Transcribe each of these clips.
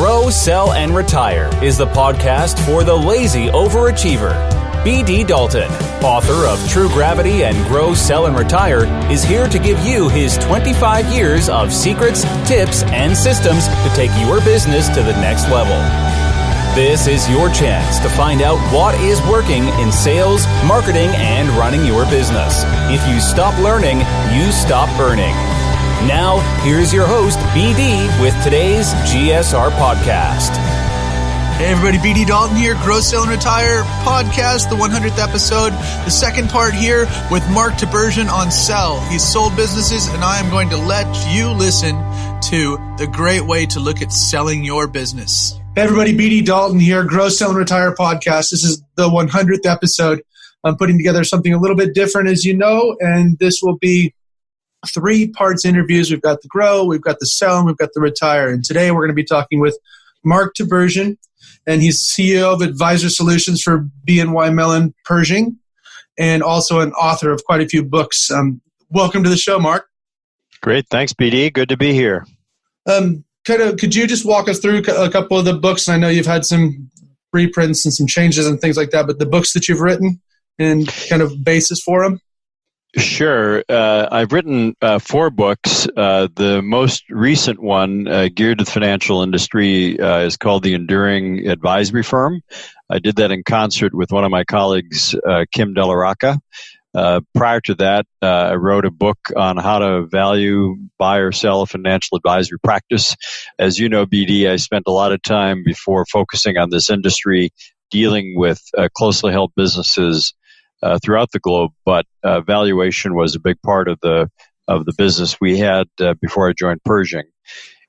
Grow, Sell, and Retire is the podcast for the lazy overachiever. B.D. Dalton, author of True Gravity and Grow, Sell, and Retire, is here to give you his 25 years of secrets, tips, and systems to take your business to the next level. This is your chance to find out what is working in sales, marketing, and running your business. If you stop learning, you stop earning. Now, here's your host, BD, with today's GSR podcast. Hey everybody, BD Dalton here, Grow, Sell, and Retire podcast, the 100th episode, the second part here with Mark Tibergien on sell. He's sold businesses, and I am going to let you listen to the great way to look at selling your business. Hey everybody, BD Dalton here, Grow, Sell, and Retire podcast. This is the 100th episode. I'm putting together something a little bit different, as you know, and this will be 3 parts interviews. We've got the grow, we've got the sell, and we've got the retire. And today we're going to be talking with Mark Tibergien, and he's CEO of Advisor Solutions for BNY Mellon Pershing, and also an author of quite a few books. Welcome to the show, Mark. Great. Thanks, BD. Good to be here. Could you just walk us through a couple of the books? I know you've had some reprints and some changes and things like that, but the books that you've written and kind of basis for them? Sure. I've written 4 books. The most recent one, geared to the financial industry, is called The Enduring Advisory Firm. I did that in concert with one of my colleagues, Kim Delarocca. Prior to that, I wrote a book on how to value, buy, or sell a financial advisory practice. As you know, BD, I spent a lot of time before focusing on this industry dealing with closely held businesses throughout the globe, but valuation was a big part of the business we had before I joined Pershing.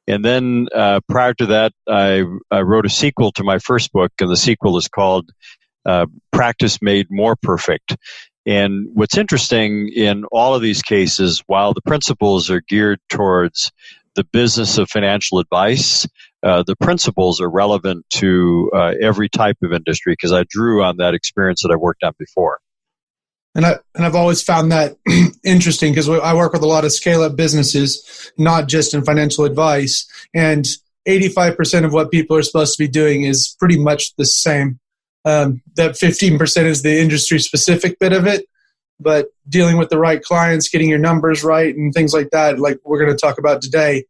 And then prior to that, I wrote a sequel to my first book, and the sequel is called Practice Made More Perfect. And what's interesting in all of these cases, while the principles are geared towards the business of financial advice, the principles are relevant to every type of industry because I drew on that experience that I've worked on before. And I've always found that interesting because I work with a lot of scale-up businesses, not just in financial advice, and 85% of what people are supposed to be doing is pretty much the same. That 15% is the industry-specific bit of it, but dealing with the right clients, getting your numbers right, and things like that, like we're going to talk about today,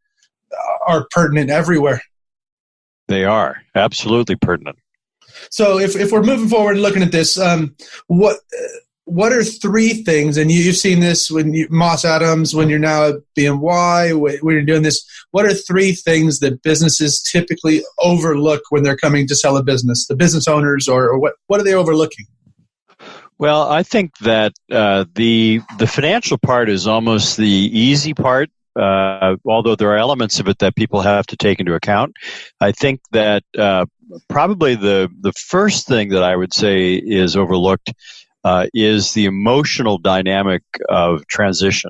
are pertinent everywhere. They are absolutely pertinent. So if we're moving forward and looking at this, what are 3 things, and you've seen this when Moss Adams, when you're now at BNY, when you're doing this, what are 3 things that businesses typically overlook when they're coming to sell a business, the business owners, or what are they overlooking? Well, I think that the financial part is almost the easy part, although there are elements of it that people have to take into account. I think that probably the first thing that I would say is overlooked is the emotional dynamic of transition,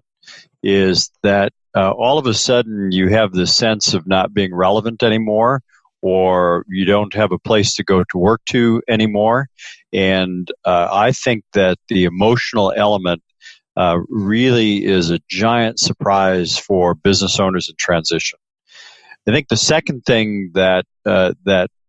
is that all of a sudden you have this sense of not being relevant anymore, or you don't have a place to go to work to anymore. And I think that the emotional element really is a giant surprise for business owners in transition. I think the second thing that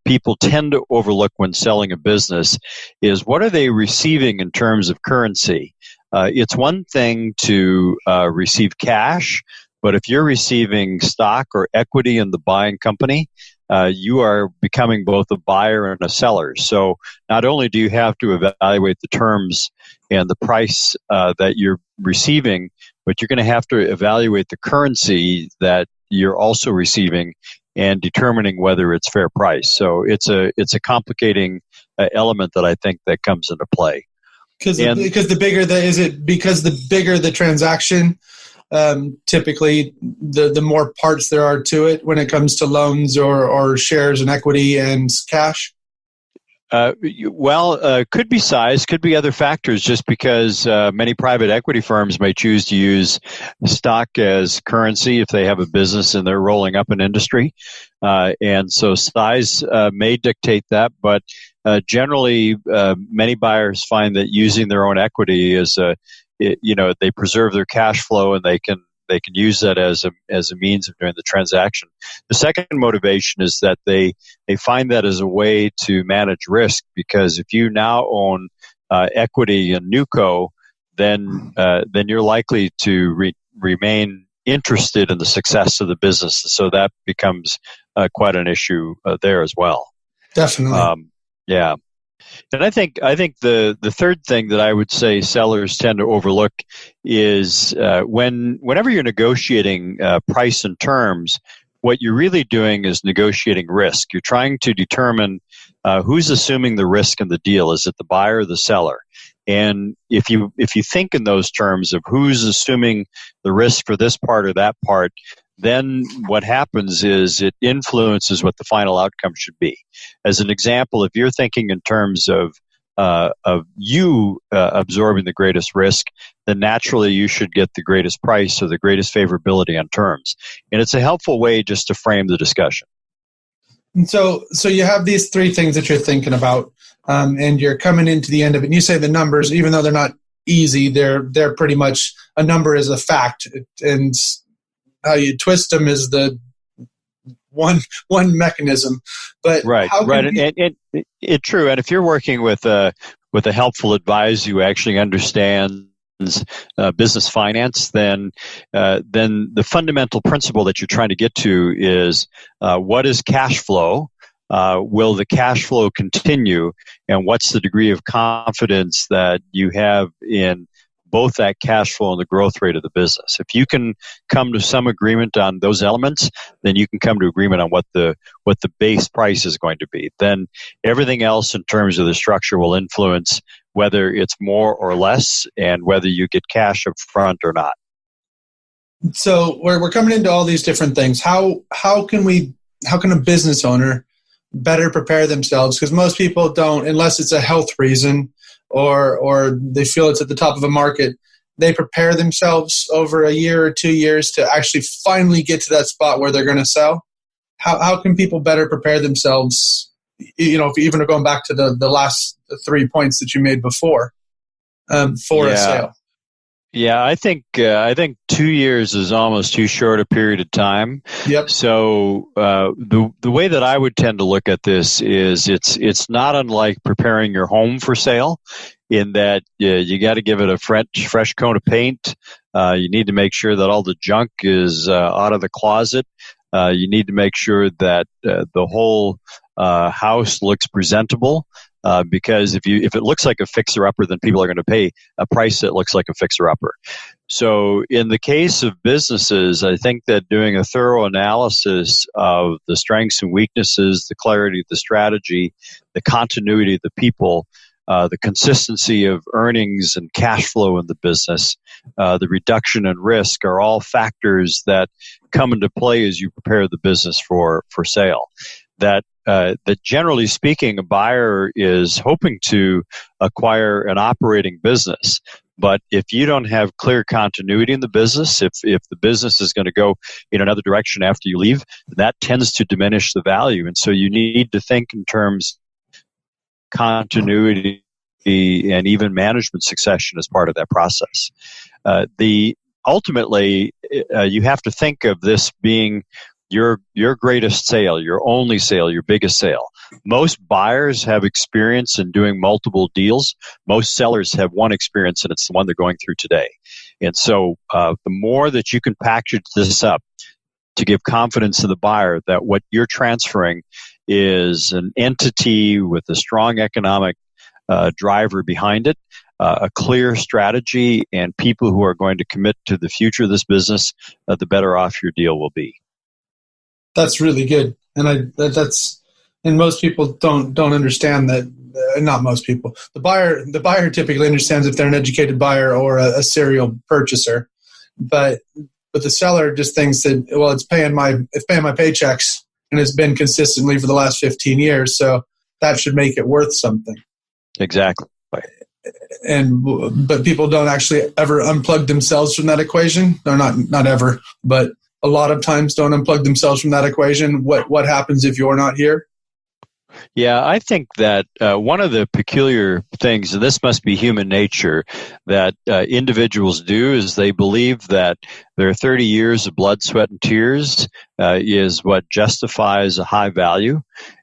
people tend to overlook when selling a business is what are they receiving in terms of currency. It's one thing to receive cash, but if you're receiving stock or equity in the buying company, you are becoming both a buyer and a seller. So not only do you have to evaluate the terms and the price that you're receiving, but you're going to have to evaluate the currency that you're also receiving and determining whether it's fair price. So it's a complicating element that I think that comes into play. Because the bigger the transaction, typically the more parts there are to it when it comes to loans or shares and equity and cash. Could be size, could be other factors, just because many private equity firms may choose to use stock as currency if they have a business and they're rolling up an industry. And so size may dictate that, but generally many buyers find that using their own equity is, they preserve their cash flow and they can they can use that as a means of doing the transaction. The second motivation is that they find that as a way to manage risk, because if you now own equity in Newco, then you're likely to remain interested in the success of the business. So that becomes quite an issue there as well. Definitely. Yeah. And I think the third thing that I would say sellers tend to overlook is whenever you're negotiating price and terms, what you're really doing is negotiating risk. You're trying to determine who's assuming the risk in the deal. Is it the buyer or the seller? And if you think in those terms of who's assuming the risk for this part or that part, then what happens is it influences what the final outcome should be. As an example, if you're thinking in terms of you absorbing the greatest risk, then naturally you should get the greatest price or the greatest favorability on terms. And it's a helpful way just to frame the discussion. And so you have these three things that you're thinking about, and you're coming into the end of it. And you say the numbers, even though they're not easy, they're pretty much a number is a fact, and how you twist them is the one mechanism. But right. And it's true. And if you're working with a helpful advisor who actually understands business finance, then the fundamental principle that you're trying to get to is what is cash flow? Will the cash flow continue? And what's the degree of confidence that you have in both that cash flow and the growth rate of the business? If you can come to some agreement on those elements, then you can come to agreement on what the base price is going to be. Then everything else in terms of the structure will influence whether it's more or less and whether you get cash up front or not. So we're coming into all these different things. How can a business owner better prepare themselves? Because most people don't, unless it's a health reason or they feel it's at the top of a market, they prepare themselves over a year or 2 years to actually finally get to that spot where they're going to sell. How can people better prepare themselves? If even going back to the last 3 points that you made before for a sale. Yeah, I think 2 years is almost too short a period of time. Yep. So the way that I would tend to look at this is it's not unlike preparing your home for sale, in that you got to give it a fresh coat of paint. You need to make sure that all the junk is out of the closet. You need to make sure that the whole house looks presentable. Because if it looks like a fixer-upper, then people are going to pay a price that looks like a fixer-upper. So in the case of businesses, I think that doing a thorough analysis of the strengths and weaknesses, the clarity of the strategy, the continuity of the people, the consistency of earnings and cash flow in the business, the reduction in risk are all factors that come into play as you prepare the business for sale. That generally speaking, a buyer is hoping to acquire an operating business. But if you don't have clear continuity in the business, if the business is going to go in another direction after you leave, that tends to diminish the value. And so you need to think in terms of continuity and even management succession as part of that process. Ultimately, you have to think of this being your greatest sale, your only sale, your biggest sale. Most buyers have experience in doing multiple deals. Most sellers have one experience, and it's the one they're going through today. And so the more that you can package this up to give confidence to the buyer that what you're transferring is an entity with a strong economic driver behind it, a clear strategy, and people who are going to commit to the future of this business, the better off your deal will be. That's really good, and most people don't understand that. Not most people. The buyer typically understands if they're an educated buyer or a serial purchaser, but the seller just thinks that, well, it's paying my paychecks and it's been consistently for the last 15 years, so that should make it worth something. Exactly. But people don't actually ever unplug themselves from that equation. Or not ever, but a lot of times don't unplug themselves from that equation. What happens if you're not here? Yeah, I think that one of the peculiar things, and this must be human nature, that individuals do is they believe that their 30 years of blood, sweat, and tears is what justifies a high value,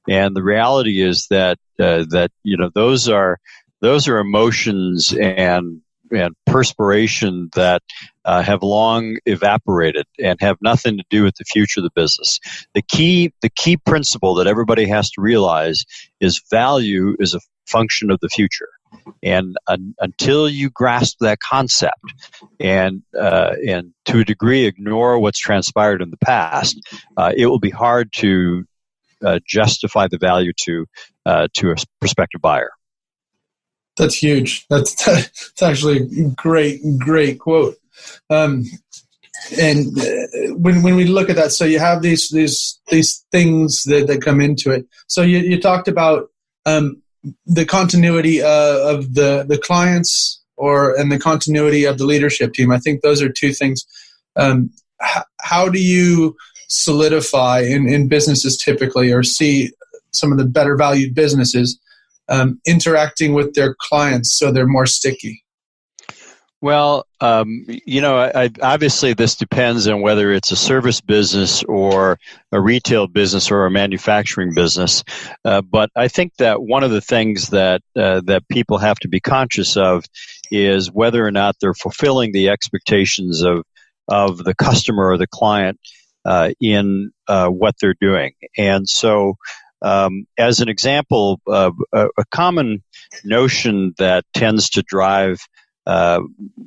and the reality is that those are emotions and perspiration that have long evaporated and have nothing to do with the future of the business. The key principle that everybody has to realize is value is a function of the future. And until you grasp that concept and to a degree ignore what's transpired in the past, it will be hard to justify the value to a prospective buyer. That's huge. That's actually a great quote. And when we look at that, so you have these things that come into it. So you talked about the continuity of the clients and the continuity of the leadership team. I think those are two things. How do you solidify in businesses typically, or see some of the better valued businesses interacting with their clients so they're more sticky? Well, obviously this depends on whether it's a service business or a retail business or a manufacturing business. But I think that one of the things that people have to be conscious of is whether or not they're fulfilling the expectations of the customer or the client in what they're doing. And so, as an example, a common notion that tends to drive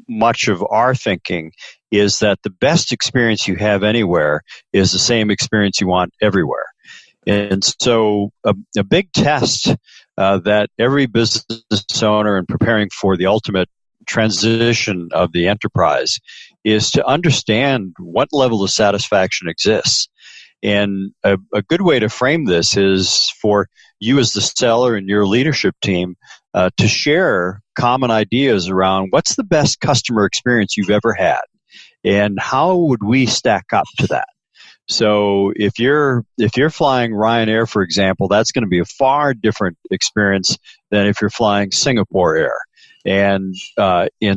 much of our thinking is that the best experience you have anywhere is the same experience you want everywhere. And so a big test that every business owner in preparing for the ultimate transition of the enterprise is to understand what level of satisfaction exists. And a good way to frame this is for you as the seller and your leadership team to share common ideas around what's the best customer experience you've ever had, and how would we stack up to that. So if you're flying Ryanair, for example, that's going to be a far different experience than if you're flying Singapore Air. And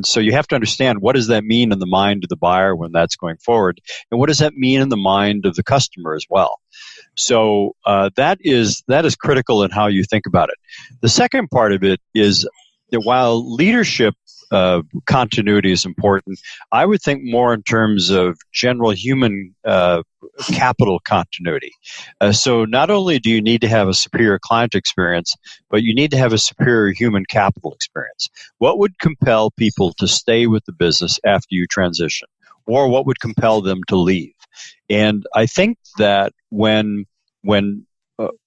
so you have to understand, what does that mean in the mind of the buyer when that's going forward, and what does that mean in the mind of the customer as well. So that is critical in how you think about it. The second part of it is that while leadership continuity is important, I would think more in terms of general human capital continuity. So not only do you need to have a superior client experience, but you need to have a superior human capital experience. What would compel people to stay with the business after you transition? Or what would compel them to leave? And I think that when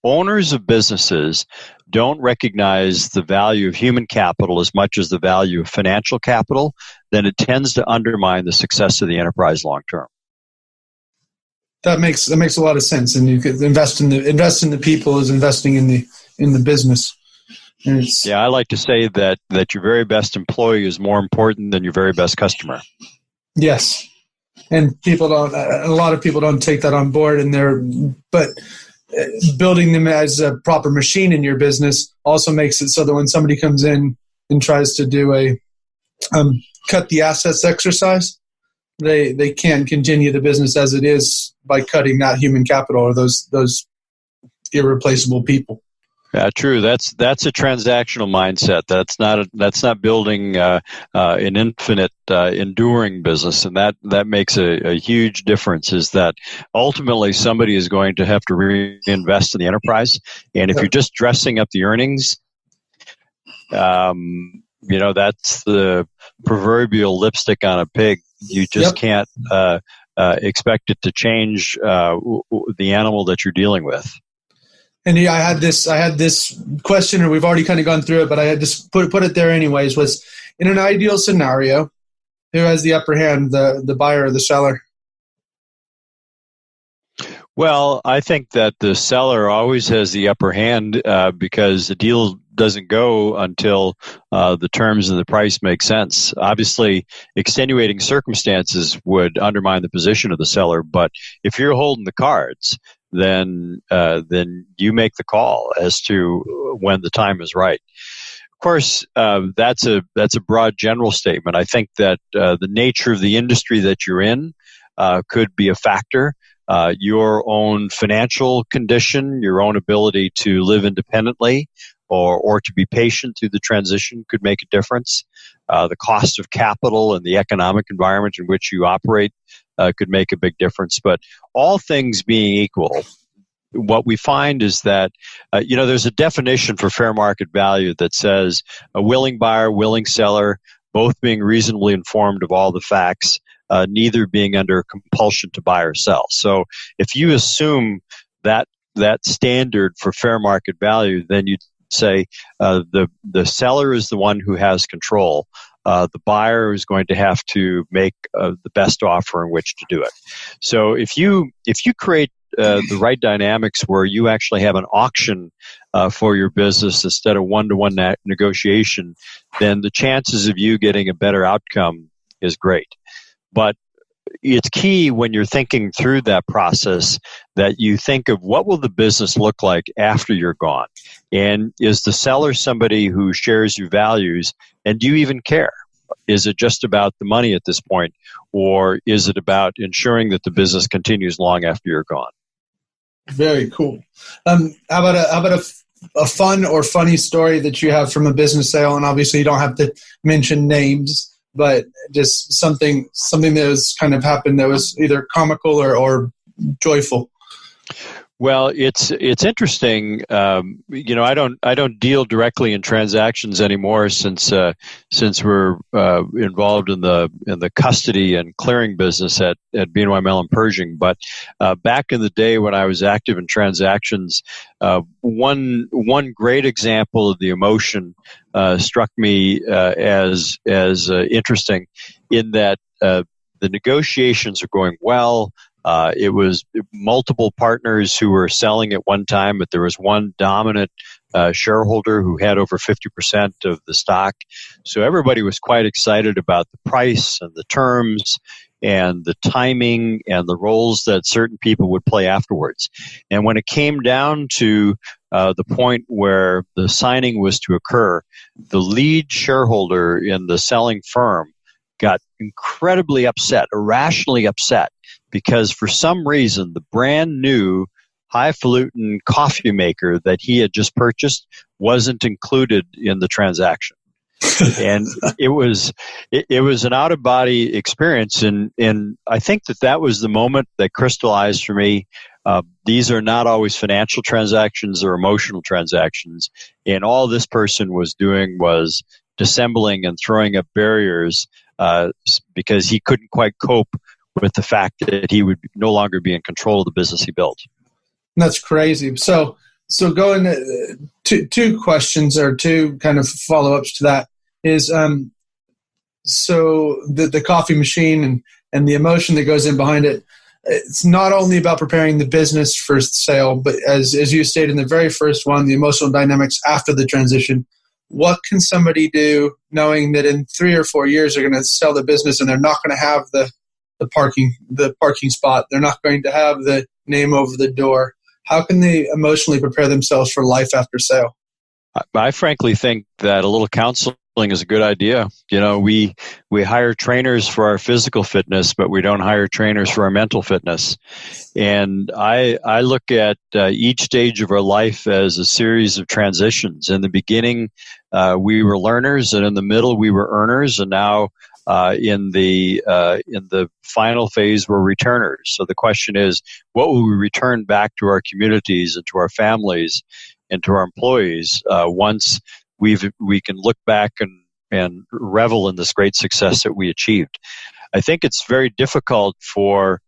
owners of businesses don't recognize the value of human capital as much as the value of financial capital, then it tends to undermine the success of the enterprise long term. That makes a lot of sense. And you could invest in the people is investing in the business. Yeah, I like to say that your very best employee is more important than your very best customer. Yes, and a lot of people don't take that on board, but building them as a proper machine in your business also makes it so that when somebody comes in and tries to do a cut the assets exercise, they can't continue the business as it is by cutting that human capital or those irreplaceable people. Yeah, true. That's a transactional mindset. That's not building an infinite, enduring business, and that makes a huge difference. Is that ultimately somebody is going to have to reinvest in the enterprise, and if you're just dressing up the earnings, that's the proverbial lipstick on a pig. You just can't expect it to change the animal that you're dealing with. And I had this question, or we've already kind of gone through it, but I had just put it there anyways, was in an ideal scenario, who has the upper hand, the buyer or the seller? Well, I think that the seller always has the upper hand because the deal doesn't go until the terms and the price make sense. Obviously, extenuating circumstances would undermine the position of the seller, but if you're holding the cards, then you make the call as to when the time is right. Of course, that's a broad general statement. I think that the nature of the industry that you're in could be a factor. Your own financial condition, your own ability to live independently, or to be patient through the transition could make a difference. The cost of capital and the economic environment in which you operate could make a big difference. But all things being equal, what we find is that, there's a definition for fair market value that says a willing buyer, willing seller, both being reasonably informed of all the facts, neither being under compulsion to buy or sell. So if you assume that standard for fair market value, then you'd say the seller is the one who has control. The buyer is going to have to make the best offer in which to do it. So if you create the right dynamics where you actually have an auction for your business instead of one-to-one negotiation, then the chances of you getting a better outcome is great. But it's key when you're thinking through that process that you think of what will the business look like after you're gone? And is the seller somebody who shares your values? And do you even care? Is it just about the money at this point? Or is it about ensuring that the business continues long after you're gone? Very cool. How about a fun or funny story that you have from a business sale? And obviously you don't have to mention names, but just something that was kind of happened that was either comical or joyful. Well, it's interesting. I don't deal directly in transactions anymore since we're involved in the custody and clearing business at BNY Mellon Pershing. But back in the day when I was active in transactions, one great example of the emotion struck me as interesting, in that the negotiations are going well. It was multiple partners who were selling at one time, but there was one dominant shareholder who had over 50% of the stock. So everybody was quite excited about the price and the terms and the timing and the roles that certain people would play afterwards. And when it came down to the point where the signing was to occur, the lead shareholder in the selling firm got incredibly upset, irrationally upset, because for some reason the brand new highfalutin coffee maker that he had just purchased wasn't included in the transaction. And it was an out of body experience, and I think that was the moment that crystallized for me. These are not always financial transactions or emotional transactions, and all this person was doing was dissembling and throwing up barriers because he couldn't quite cope with the fact that he would no longer be in control of the business he built. That's crazy. So going to two questions or two kind of follow-ups to that is, so the coffee machine and the emotion that goes in behind it, it's not only about preparing the business for sale, but as you stated in the very first one, the emotional dynamics after the transition. What can somebody do knowing that in 3 or 4 years they're going to sell the business and they're not going to have the parking spot, they're not going to have the name over the door? How can they emotionally prepare themselves for life after sale? I frankly think that a little counseling is a good idea. We hire trainers for our physical fitness, but we don't hire trainers for our mental fitness. And I look at each stage of our life as a series of transitions. In the beginning, we were learners, and in the middle, we were earners, and now in the final phase, we're returners. So the question is, what will we return back to our communities and to our families and to our employees once we can look back and revel in this great success that we achieved? I think it's very difficult for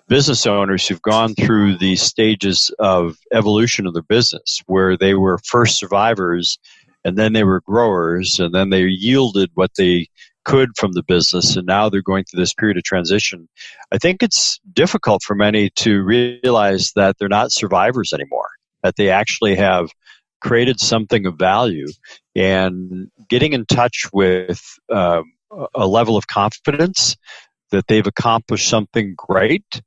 business owners who've gone through these stages of evolution of their business, where they were first survivors and then they were growers and then they yielded what they could from the business, and now they're going through this period of transition. I think it's difficult for many to realize that they're not survivors anymore, that they actually have created something of value, and getting in touch with a level of confidence that they've accomplished something great,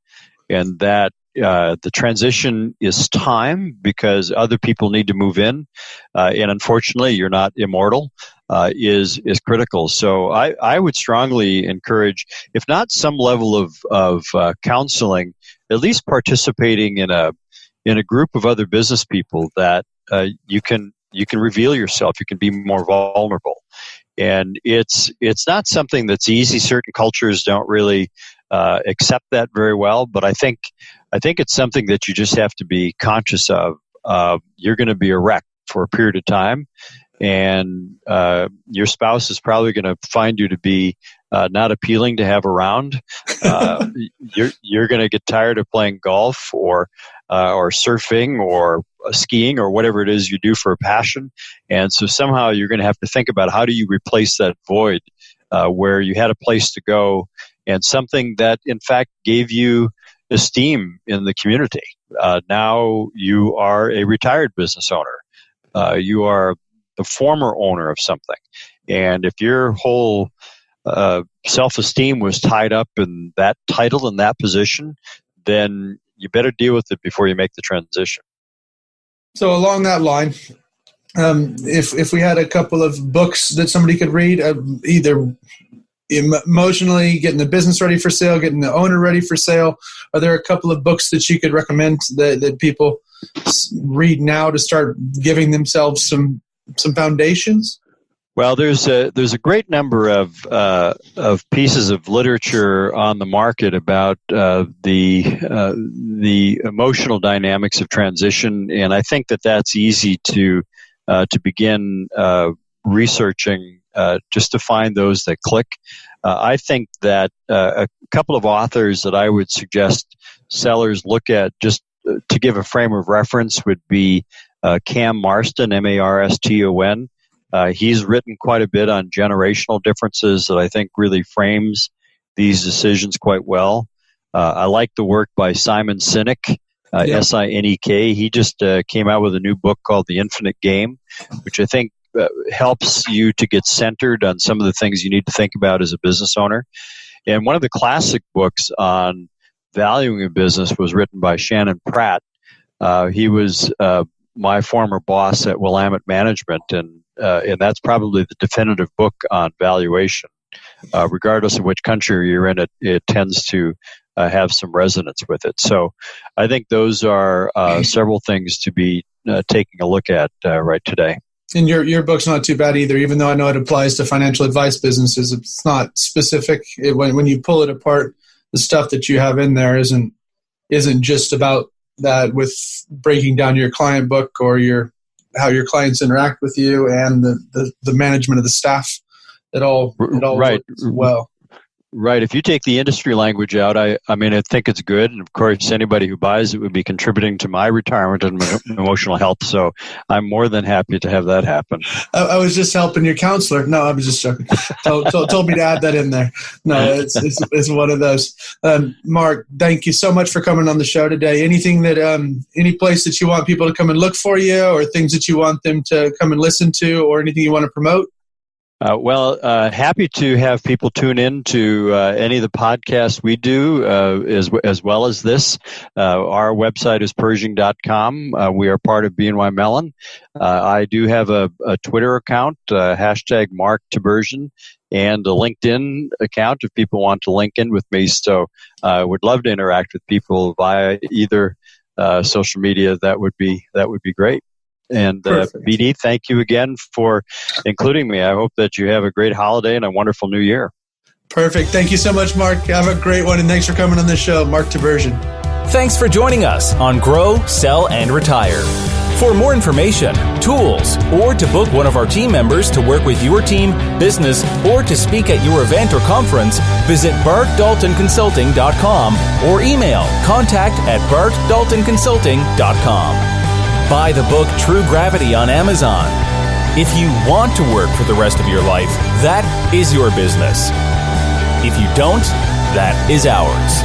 and that the transition is time because other people need to move in, and unfortunately, you're not immortal. Is critical. So I would strongly encourage, if not some level of counseling, at least participating in a group of other business people that you can reveal yourself. You can be more vulnerable, and it's not something that's easy. Certain cultures don't really accept that very well, but I think it's something that you just have to be conscious of. You're going to be a wreck for a period of time. And your spouse is probably going to find you to be not appealing to have around. You're going to get tired of playing golf or surfing or skiing or whatever it is you do for a passion. And so somehow you're going to have to think about how do you replace that void where you had a place to go and something that in fact gave you esteem in the community. Now you are a retired business owner. You are the former owner of something. And if your whole self-esteem was tied up in that title and that position, then you better deal with it before you make the transition. So along that line, if we had a couple of books that somebody could read, either emotionally getting the business ready for sale, getting the owner ready for sale, are there a couple of books that you could recommend that people read now to start giving themselves some foundations? Well, there's a great number of pieces of literature on the market about the emotional dynamics of transition, and I think that's easy to begin researching just to find those that click. I think that a couple of authors that I would suggest sellers look at just to give a frame of reference would be Cam Marston, Marston. He's written quite a bit on generational differences that I think really frames these decisions quite well. I like the work by Simon Sinek, Sinek. He just came out with a new book called The Infinite Game, which I think helps you to get centered on some of the things you need to think about as a business owner. And one of the classic books on valuing a business was written by Shannon Pratt. He was my former boss at Willamette Management, and that's probably the definitive book on valuation. Regardless of which country you're in, it tends to have some resonance with it. So I think those are several things to be taking a look at right today. And your book's not too bad either, even though I know it applies to financial advice businesses. It's not specific. When you pull it apart, the stuff that you have in there isn't just about that, with breaking down your client book or how your clients interact with you and the management of the staff. It all right. works well. Right. If you take the industry language out, I think it's good. And of course, anybody who buys it would be contributing to my retirement and emotional health. So I'm more than happy to have that happen. I was just helping your counselor. No, I was just joking. Told me to add that in there. No, it's one of those. Mark, thank you so much for coming on the show today. Anything that, any place that you want people to come and look for you, or things that you want them to come and listen to, or anything you want to promote? Happy to have people tune in to any of the podcasts we do, as well as this. Our website is Pershing.com. We are part of BNY Mellon. I do have a Twitter account, hashtag Mark Tibergien, and a LinkedIn account if people want to link in with me. So I would love to interact with people via either social media. That would be great. And BD, thank you again for including me. I hope that you have a great holiday and a wonderful new year. Perfect. Thank you so much, Mark. Have a great one, and thanks for coming on the show. Mark Tibergien. Thanks for joining us on Grow, Sell, and Retire. For more information, tools, or to book one of our team members to work with your team, business, or to speak at your event or conference, visit bartdaltonconsulting.com or email contact@bartdaltonconsulting.com. Buy the book True Gravity on Amazon. If you want to work for the rest of your life, that is your business. If you don't, that is ours.